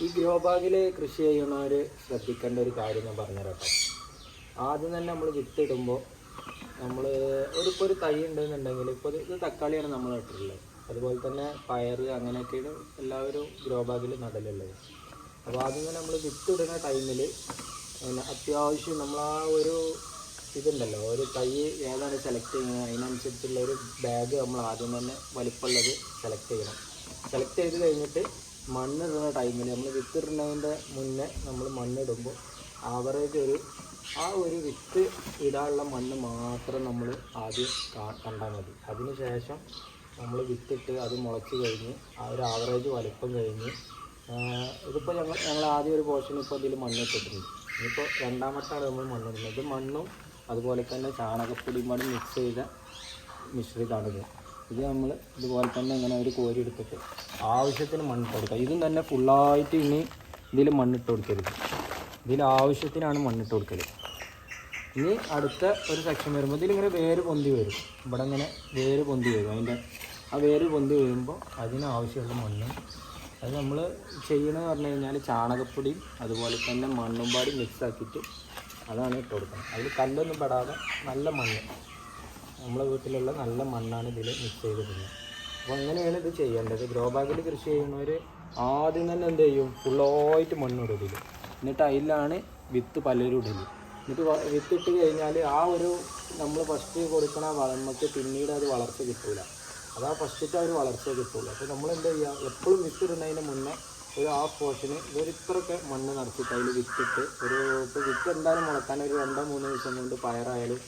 ഈ ഗ്രോ ബാഗിൽ കൃഷി ചെയ്യുന്നവർ ശ്രദ്ധിക്കേണ്ട ഒരു കാര്യം ഞാൻ പറഞ്ഞുതരാം. ആദ്യം തന്നെ നമ്മൾ വിത്തിടുമ്പോൾ നമ്മൾ ഒരു തൈ ഉണ്ടെന്നുണ്ടെങ്കിൽ ഇപ്പോൾ ഇത് തക്കാളിയാണ് നമ്മൾ നട്ടിട്ടുള്ളത്, അതുപോലെ തന്നെ പയർ അങ്ങനെയൊക്കെയാണ് എല്ലാവരും ഗ്രോ ബാഗിൽ നടലുള്ളത്. അപ്പോൾ ആദ്യം തന്നെ നമ്മൾ വിത്തിടുന്ന ടൈമിൽ അത്യാവശ്യം നമ്മൾ ആ ഒരു ഇതുണ്ടല്ലോ, ഒരു തൈ ഏതാണ് സെലക്ട് ചെയ്യുന്നത് അതിനനുസരിച്ചുള്ള ഒരു ബാഗ് നമ്മൾ ആദ്യം തന്നെ വലിപ്പമുള്ളത് സെലക്ട് ചെയ്യണം. സെലക്ട് ചെയ്ത് കഴിഞ്ഞിട്ട് മണ്ണിടുന്ന ടൈമിൽ നമ്മൾ വിത്തിടുന്നതിൻ്റെ മുന്നേ നമ്മൾ മണ്ണിടുമ്പോൾ ആവറേജ് ആ ഒരു വിത്ത് ഇടാനുള്ള മണ്ണ് മാത്രം നമ്മൾ ആദ്യം കണ്ടാൽ മതി. അതിന് ശേഷം നമ്മൾ വിത്തിട്ട് അത് മുളച്ച് കഴിഞ്ഞ് ആ ഒരു ആവറേജ് വലിപ്പം കഴിഞ്ഞ് ഇതിപ്പോൾ ഞങ്ങൾ ആദ്യം ഒരു പോർഷൻ ഇപ്പോൾ ഇതിൽ മണ്ണിട്ടിട്ടുണ്ട്. ഇനിയിപ്പോൾ രണ്ടാമത്താണ് നമ്മൾ മണ്ണിടുന്നത്. ഇത് മണ്ണും അതുപോലെ തന്നെ ചാണകപ്പൊടിയും കൂടി മിക്സ് ചെയ്ത മിശ്രിതമാണിത്. ഇത് നമ്മൾ ഇതുപോലെ തന്നെ ഇങ്ങനെ ഒരു കോരി എടുത്തിട്ട് ആവശ്യത്തിന് മണ്ണിട്ട് കൊടുക്കുക. ഇതും തന്നെ ഫുള്ളായിട്ട് ഇനി ഇതിൽ മണ്ണിട്ട് കൊടുക്കരുത്, ഇതിൽ ആവശ്യത്തിനാണ് മണ്ണിട്ട് കൊടുക്കൽ. ഇനി അടുത്ത ഒരു സെക്ഷൻ വരുമ്പോൾ ഇതിലിങ്ങനെ വേര് പൊന്തി വരും, ഇവിടെ ഇങ്ങനെ വേര് പൊന്തി വരും. അതിൻ്റെ ആ വേര് പൊന്തി വരുമ്പോൾ അതിനാവശ്യമുള്ള മണ്ണ് അത് നമ്മൾ ചെയ്യണമെന്ന് പറഞ്ഞു കഴിഞ്ഞാൽ ചാണകപ്പൊടിയും അതുപോലെ തന്നെ മണ്ണും പാടി മിക്സ് ആക്കിയിട്ട് അതാണ് ഇട്ട് കൊടുക്കുന്നത്. അതിൽ കല്ലൊന്നും പെടാതെ നല്ല മണ്ണ്, നമ്മളെ വീട്ടിലുള്ള നല്ല മണ്ണാണ് ഇതിൽ മിക്സ് ചെയ്തിട്ടുള്ളത്. അപ്പോൾ അങ്ങനെയാണ് ഇത് ചെയ്യേണ്ടത്. ഗ്രോ ബാഗിൽ കൃഷി ചെയ്യുന്നവർ ആദ്യം തന്നെ എന്ത് ചെയ്യും, ഫുള്ളായിട്ട് മണ്ണിടും ഇതിൽ. എന്നിട്ട് അതിലാണ് വിത്ത് പലരും ഇടല്. എന്നിട്ട് വിത്തിട്ട് കഴിഞ്ഞാൽ ആ ഒരു നമ്മൾ ഫസ്റ്റ് കൊടുക്കണ വളമക്ക് പിന്നീട് അത് വളർച്ച കിട്ടില്ല, അതാ ഫസ്റ്റത്തെ ഒരു വളർച്ച കിട്ടില്ല. അപ്പോൾ നമ്മൾ എന്താ ചെയ്യുക, എപ്പോഴും വിത്തിടുന്നതിന് മുന്നേ ഒരു ഹാഫ് പോർഷന് ഇത്രയൊക്കെ മണ്ണ് നിറച്ചിട്ട് അതിൽ വിത്തിട്ട് ഇപ്പോൾ വിത്ത് എന്തായാലും മുളക്കാൻ ഒരു 2-3 ദിവസം കൊണ്ട് പയറായാലും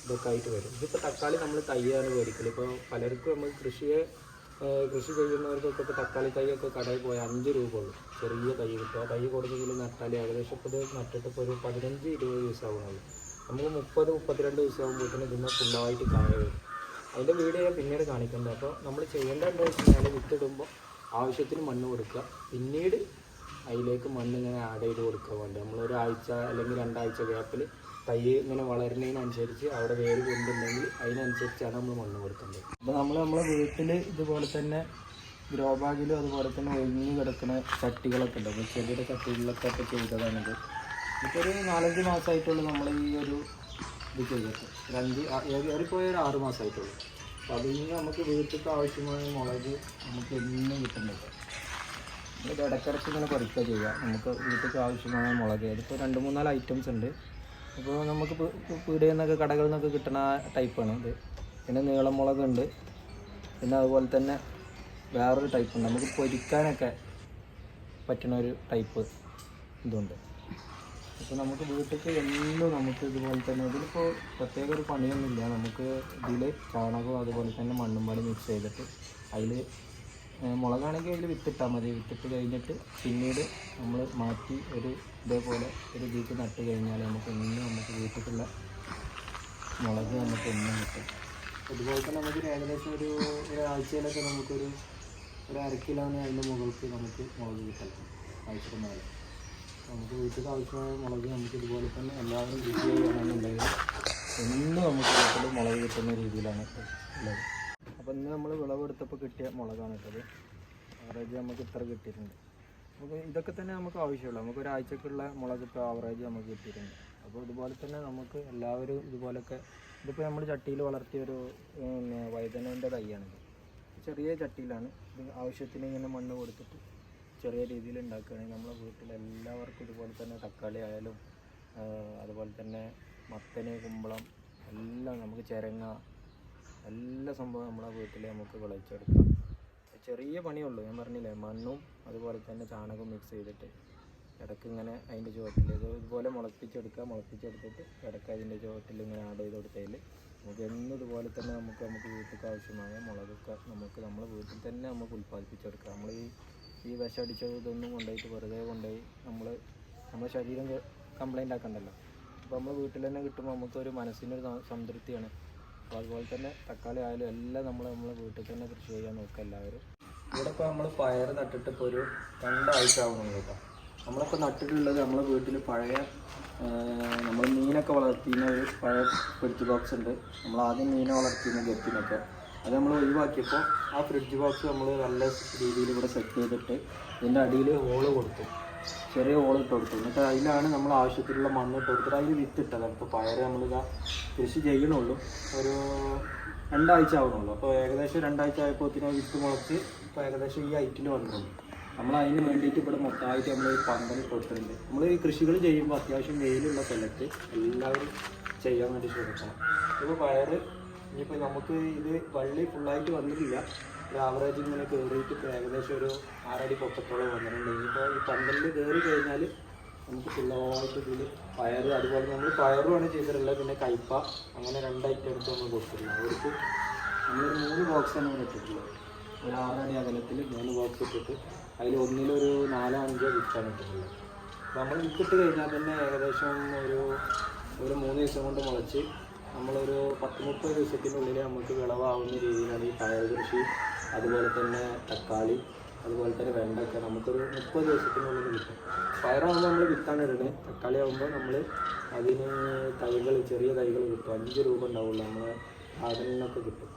ഇതൊക്കെ ആയിട്ട് വരും. ഇതിപ്പോൾ തക്കാളി നമ്മൾ തയ്യാണ് മേടിക്കൽ. ഇപ്പോൾ പലർക്കും നമ്മൾ കൃഷി ചെയ്യുന്നവർക്കൊക്കെ ഇപ്പോൾ തക്കാളി തൈയൊക്കെ കടയിൽ പോയാൽ 5 രൂപ ഉള്ളൂ ചെറിയ തൈ കിട്ടുക. തൈ കൊടുത്തെങ്കിൽ നട്ടാൽ ഏകദേശം ഇപ്പോൾ ഇത് നട്ടിട്ട് ഇപ്പോൾ ഒരു 15-20 ദിവസം ആവുന്നുള്ളൂ. നമുക്ക് 30-32 ദിവസം ആകുമ്പോഴത്തേന് ഇതിന് ഫുള്ളായിട്ട് കായ വരും. അതിൻ്റെ വീഡിയോ ഞാൻ പിന്നീട് കാണിക്കുന്നത്. അപ്പോൾ നമ്മൾ ചെയ്യേണ്ട എന്താ വെച്ച് കഴിഞ്ഞാൽ വിത്തിടുമ്പോൾ ആവശ്യത്തിന് മണ്ണ് കൊടുക്കുക, പിന്നീട് അതിലേക്ക് മണ്ണ് ഇങ്ങനെ ആഡ് ചെയ്ത് കൊടുക്കുക വേണ്ടത്. നമ്മളൊരാഴ്ച അല്ലെങ്കിൽ 2 ആഴ്ച ഗ്യാപ്പിൽ തൈ ഇങ്ങനെ വളരുന്നതിനനുസരിച്ച് അവിടെ വേര് കൊണ്ടുണ്ടെങ്കിൽ അതിനനുസരിച്ചാണ് നമ്മൾ മണ്ണ് കൊടുക്കേണ്ടത്. അപ്പോൾ നമ്മളെ വീട്ടിൽ ഇതുപോലെ തന്നെ ഗ്രോ ബാഗിലും അതുപോലെ തന്നെ ഒഴിഞ്ഞ് കിടക്കുന്ന ചട്ടികളൊക്കെ ഉണ്ട്. അപ്പോൾ ചെടിയുടെ ചട്ടികളിലൊക്കെ ചെയ്തതാണിത്. ഇപ്പോൾ ഒരു 4-5 മാസമായിട്ടുള്ളൂ നമ്മൾ ഈ ഒരു ഇത് ചെയ്തിട്ട്. ഏറിപ്പോയ ഒരു 6 മാസമായിട്ടുള്ളൂ. അപ്പോൾ അതിൽ നിന്ന് നമുക്ക് വീട്ടിലേക്ക് ആവശ്യമായ മുളക് നമുക്ക് എന്നും കിട്ടുന്നുണ്ട്. ഇത് ഇടയ്ക്കിടയ്ക്ക് ഇങ്ങനെ പറിക്കുക ചെയ്യുക. നമുക്ക് വീട്ടിലേക്ക് ആവശ്യമായ മുളക് അതിപ്പോൾ 2-3-4 ഐറ്റംസ് ഉണ്ട്. അപ്പോൾ നമുക്ക് പീടികയിൽ നിന്നൊക്കെ കടകളിൽ നിന്നൊക്കെ കിട്ടുന്ന ടൈപ്പാണ് ഇത്. പിന്നെ നീളം മുളകുണ്ട്, പിന്നെ അതുപോലെ തന്നെ വേറൊരു ടൈപ്പ് ഉണ്ട്, നമുക്ക് പൊരിക്കാനൊക്കെ പറ്റുന്ന ഒരു ടൈപ്പ് ഇതുണ്ട്. അപ്പോൾ നമുക്ക് വീട്ടിലേക്ക് എന്നും നമുക്ക് ഇതുപോലെ തന്നെ ഇതിലിപ്പോൾ പ്രത്യേക ഒരു പണിയൊന്നുമില്ല. നമുക്ക് ഇതിൽ ചാണകവും അതുപോലെ തന്നെ മണ്ണും പാടി മിക്സ് ചെയ്തിട്ട് അതിൽ മുളകാണെങ്കിൽ അതിൽ വിത്തിട്ടാൽ മതി. വിത്തിട്ട് കഴിഞ്ഞിട്ട് പിന്നീട് നമ്മൾ മാറ്റി ഒരു ഇതേപോലെ ഒരു ഇതിലേക്ക് നട്ട് കഴിഞ്ഞാൽ നമുക്ക് വീട്ടിലുള്ള മുളക് നമുക്ക് എന്നും കിട്ടും. അതുപോലെ തന്നെ നമുക്ക് ഏകദേശം ഒരു ആഴ്ചയിലൊക്കെ നമുക്കൊരു 1/2 കിലോന് അതിൻ്റെ മുകൾക്ക് നമുക്ക് മുളക് കിട്ടും. ആഴ്ചയുടെ മേലെ നമുക്ക് വീട്ടിൽ ആവശ്യമായ മുളക് നമുക്ക് ഇതുപോലെ തന്നെ എല്ലാവരും കൃഷി ചെയ്യുകയാണെന്നുണ്ടെങ്കിൽ എന്നും നമുക്ക് വീട്ടിൽ മുളക് കിട്ടുന്ന രീതിയിലാണ് ഉള്ളത്. അപ്പോൾ ഇന്ന് നമ്മൾ വിളവെടുത്തപ്പോൾ കിട്ടിയ മുളകാണ് ഇട്ടത്. ആവറേജ് നമുക്ക് ഇത്ര കിട്ടിയിട്ടുണ്ട്. അപ്പോൾ ഇതൊക്കെ തന്നെ നമുക്ക് ആവശ്യമുള്ളൂ. നമുക്ക് ഒരാഴ്ചക്കുള്ള മുളക് ഇപ്പോൾ ആവറേജ് നമുക്ക് കിട്ടിയിട്ടുണ്ട്. അപ്പോൾ ഇതുപോലെ തന്നെ നമുക്ക് എല്ലാവരും ഇതുപോലൊക്കെ ഇതിപ്പോൾ നമ്മൾ ചട്ടിയിൽ വളർത്തിയൊരു വഴുതനേൻ്റെ തൈയാണിത്. ചെറിയ ചട്ടിയിലാണ് ഇത്. ആവശ്യത്തിന് ഇങ്ങനെ മണ്ണ് കൊടുത്തിട്ട് ചെറിയ രീതിയിൽ ഉണ്ടാക്കുകയാണെങ്കിൽ നമ്മളെ വീട്ടിലെല്ലാവർക്കും ഇതുപോലെ തന്നെ തക്കാളി ആയാലും അതുപോലെ തന്നെ മത്തന്, കുമ്പളം എല്ലാം നമുക്ക് ചിരങ്ങ എല്ലാ സംഭവം നമ്മളെ വീട്ടിൽ നമുക്ക് വിളയിച്ചെടുക്കാം. ചെറിയ പണിയുള്ളൂ. ഞാൻ പറഞ്ഞില്ലേ, മണ്ണും അതുപോലെ തന്നെ ചാണകവും മിക്സ് ചെയ്തിട്ട് ഇടയ്ക്ക് ഇങ്ങനെ അതിൻ്റെ ചുവട്ടിൽ ഇതുപോലെ മുളപ്പിച്ചെടുത്തിട്ട് ഇടയ്ക്ക് അതിൻ്റെ ചുവട്ടിൽ ഇങ്ങനെ ആഡ് ചെയ്ത് കൊടുത്തതിൽ നമുക്ക് എന്നും ഇതുപോലെ തന്നെ നമുക്ക് വീട്ടിലേക്ക് ആവശ്യമായ മുളകൊക്കെ നമ്മളെ വീട്ടിൽ തന്നെ നമുക്ക് ഉൽപ്പാദിപ്പിച്ചെടുക്കാം. നമ്മൾ ഈ വിഷമടിച്ചത് ഇതൊന്നും കൊണ്ടുപോയിട്ട് വെറുതെ കൊണ്ടുപോയി നമ്മുടെ ശരീരം കംപ്ലൈൻ്റ് ആക്കണ്ടല്ലോ. അപ്പോൾ നമ്മൾ വീട്ടിൽ തന്നെ കിട്ടുമ്പോൾ നമുക്കൊരു മനസ്സിനൊരു സംതൃപ്തിയാണ്. അപ്പോൾ അതുപോലെ തന്നെ തക്കാളി ആയാലും എല്ലാം നമ്മളെ വീട്ടിൽ തന്നെ കൃഷി ചെയ്യാൻ നോക്കുക എല്ലാവരും. ഇവിടെ ഇപ്പോൾ നമ്മൾ പയർ നട്ടിട്ട് ഇപ്പോൾ ഒരു 2 ആഴ്ച ആവുന്നു കേട്ടോ. നമ്മളിപ്പോൾ നട്ടിട്ടുള്ളത് നമ്മളെ വീട്ടിൽ പഴയ നമ്മൾ മീനൊക്കെ വളർത്തിയിരുന്ന ഒരു പഴയ ഫ്രിഡ്ജ് ബോക്സ് ഉണ്ട്. നമ്മൾ ആദ്യം മീനെ വളർത്തിയിരുന്ന ഗപ്പിനൊക്കെ അത് നമ്മൾ ഒഴിവാക്കിയപ്പോൾ ആ ഫ്രിഡ്ജ് ബോക്സ് നമ്മൾ നല്ല രീതിയിൽ ഇവിടെ സെറ്റ് ചെയ്തിട്ട് ഇതിൻ്റെ അടിയിൽ ഹോള് കൊടുത്തു, ചെറിയ ഹോൾ ഇട്ട് കൊടുത്തു. എന്നിട്ട് അതിലാണ് നമ്മൾ ആവശ്യത്തിലുള്ള മണ്ണ് ഇട്ട് കൊടുത്തിട്ട് അതിൽ വിത്തിട്ടതാണ്. ഇപ്പോൾ പയർ നമ്മളിതാ കൃഷി ചെയ്യണുള്ളൂ, ഒരു 2 ആഴ്ച ആവണുള്ളൂ. അപ്പോൾ ഏകദേശം 2 ആഴ്ച ആയപ്പോഴത്തേനും വിത്ത് മുളച്ച് ഇപ്പോൾ ഏകദേശം ഈ ഹൈറ്റിൽ വന്നിട്ടുണ്ട്. നമ്മൾ അതിന് വേണ്ടിയിട്ട് ഇവിടെ മൊത്തമായിട്ട് നമ്മൾ പന്തൽ കൊടുത്തിട്ടുണ്ട്. നമ്മൾ ഈ കൃഷികൾ ചെയ്യുമ്പോൾ അത്യാവശ്യം വെയിലുള്ള സ്ഥലത്ത് എല്ലാവരും ചെയ്യാൻ വേണ്ടി ശ്രമിക്കണം. ഇപ്പോൾ പയർ ഇനിയിപ്പോൾ നമുക്ക് ഇത് വള്ളി ഫുള്ളായിട്ട് വന്നിട്ടില്ല, ഒരു ആവറേജ് ഇങ്ങനെ കയറിയിട്ട് ഇപ്പോൾ ഏകദേശം ഒരു 6 അടി പൊക്കത്തോളം വന്നിട്ടുണ്ട്. ഇനിയിപ്പോൾ ഈ പന്തലിൽ കയറി കഴിഞ്ഞാൽ നമുക്ക് ഫുള്ളായിട്ട് ഇതിൽ പയർ, അതുപോലെ നമ്മൾ പയറുമാണ് ചെയ്തിട്ടുള്ളത്, പിന്നെ കയ്പ, അങ്ങനെ 2 ഐറ്റംസ് നമ്മൾ കൊടുത്തിട്ടുള്ളത്. അവർക്ക് നമ്മളൊരു 3 ബോക്സാണ് നമ്മൾ ഇട്ടിട്ടുള്ളത്. ഒരു 6 അടി അകലത്തിൽ 3 ബോക്സ് ഇട്ടിട്ട് അതിൽ ഒന്നിലൊരു 4-5 വിത്താണ് ഇട്ടിട്ടുള്ളത്. അപ്പോൾ നമ്മൾ വിത്തിട്ട് കഴിഞ്ഞാൽ തന്നെ ഏകദേശം ഒരു 3 ദിവസം കൊണ്ട് മുളച്ച് നമ്മളൊരു 10-30 ദിവസത്തിനുള്ളിൽ നമുക്ക് വിളവാകുന്ന രീതിയിലാണ് ഈ പയർ കൃഷി, അതുപോലെ തന്നെ തക്കാളി, അതുപോലെ തന്നെ വെണ്ടയ്ക്ക നമുക്കൊരു 30 ദിവസത്തിനുള്ളിൽ കിട്ടും. പയറാകുമ്പോൾ നമ്മൾ വിത്താണ് ഇടുന്നത്, തക്കാളി ആകുമ്പോൾ നമ്മൾ അതിന് തൈകൾ, ചെറിയ തൈകൾ കിട്ടും. 5 രൂപ ഉണ്ടാവുള്ളൂ, നമ്മളെ ഗാർഡനിലൊക്കെ കിട്ടും.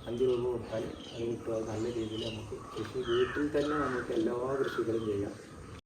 5 രൂപ കൊടുത്താൽ അത് കിട്ടും. അത് നല്ല രീതിയിൽ നമുക്ക് കൃഷി വീട്ടിൽ തന്നെ നമുക്ക് എല്ലാ കൃഷികളും ചെയ്യാം.